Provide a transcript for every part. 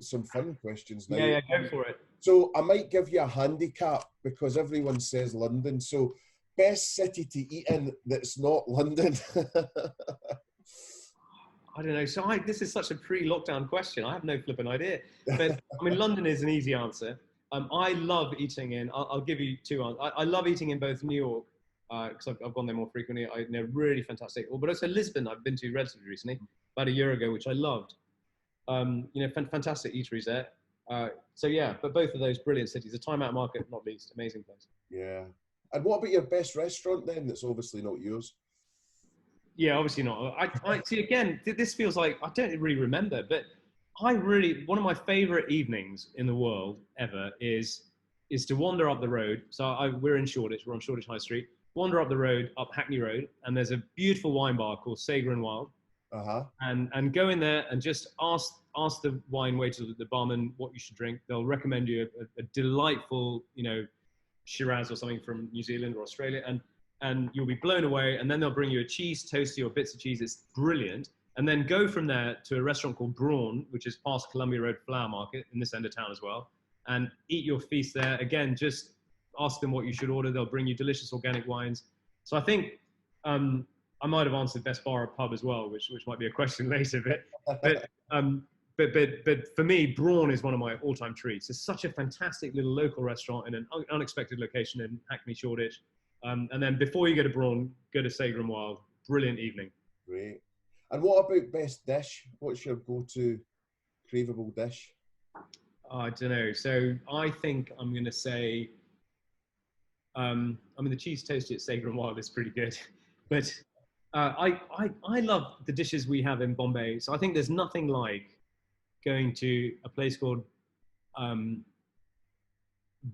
some fun questions now. Yeah, go for it. So I might give you a handicap because everyone says London. So best city to eat in that's not London. I don't know. So this is such a pre-lockdown question. I have no flipping idea. But I mean, London is an easy answer. I love eating in. I'll give you two answers. I love eating in both New York because I've gone there more frequently. Really fantastic. But also Lisbon, I've been to relatively recently, about a year ago, which I loved. Fantastic eateries there. So yeah, but both of those brilliant cities. The Time Out Market, not least, amazing place. Yeah. And what about your best restaurant then? That's obviously not yours. Yeah, obviously not. I see. Again, this feels like I don't really remember, but one of my favorite evenings in the world ever is to wander up the road. So we're in Shoreditch. We're on Shoreditch High Street. Wander up the road, up Hackney Road, and there's a beautiful wine bar called Sager and Wild. And go in there and just ask the wine waiter, the barman, what you should drink. They'll recommend you a delightful, Shiraz or something from New Zealand or Australia, and you'll be blown away. And then they'll bring you a cheese toasty or bits of cheese. It's brilliant. And then go from there to a restaurant called Brawn, which is past Columbia Road Flower Market in this end of town as well, and eat your feast there. Again, just ask them what you should order. They'll bring you delicious organic wines. So I think I might have answered best bar or pub as well, which might be a question later. But for me, Brawn is one of my all-time treats. It's such a fantastic little local restaurant in an unexpected location in Hackney, Shoreditch. And then before you go to Brawn, go to Sager and Wild. Brilliant evening. Great. And what about best dish? What's your go-to craveable dish? I don't know. So I think I'm going to say, the cheese toasty at Sager and Wild is pretty good. But I love the dishes we have in Bombay. So I think there's nothing like going to a place called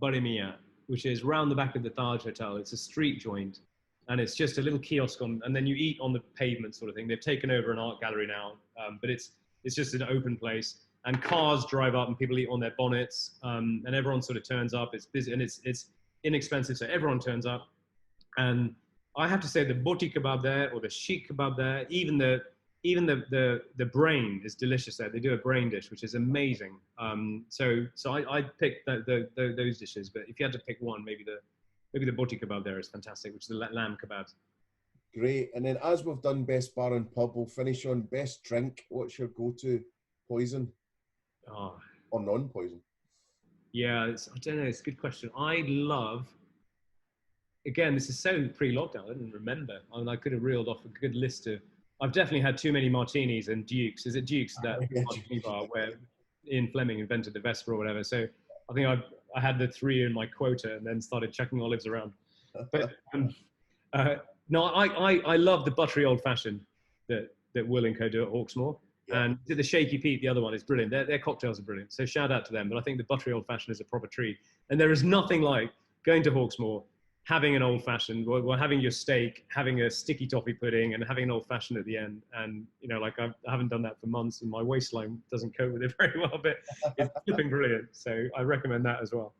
Barimia, which is round the back of the Taj Hotel. It's a street joint, and it's just a little kiosk and then you eat on the pavement sort of thing. They've taken over an art gallery now, but it's just an open place, and cars drive up and people eat on their bonnets, and everyone sort of turns up. It's busy and it's inexpensive, so everyone turns up. And I have to say the boti kebab there, or the sheikh kebab there, even the brain is delicious there. They do a brain dish, which is amazing. So I picked those dishes, but if you had to pick one, maybe the boti kebab there is fantastic, which is the lamb kebabs. Great. And then as we've done best bar and pub, we'll finish on best drink. What's your go-to poison? Or non-poison? Yeah, I don't know. It's a good question. I love. Again, this is so pre-lockdown. I didn't remember. I could have reeled off a good list of. I've definitely had too many martinis and Dukes. Is it Dukes, that martini bar where Ian Fleming invented the Vesper or whatever? So I think I had the 3 in my quota and then started chucking olives around. But no, I love the buttery old fashioned that Will and Co do at Hawksmoor. Yeah. And the Shaky Pete, the other one, is brilliant. Their cocktails are brilliant. So shout out to them. But I think the buttery old fashioned is a proper treat. And there is nothing like going to Hawksmoor, having an old fashioned, or having your steak, having a sticky toffee pudding, and having an old fashioned at the end. And I haven't done that for months, and my waistline doesn't cope with it very well. But it's flipping brilliant. So I recommend that as well.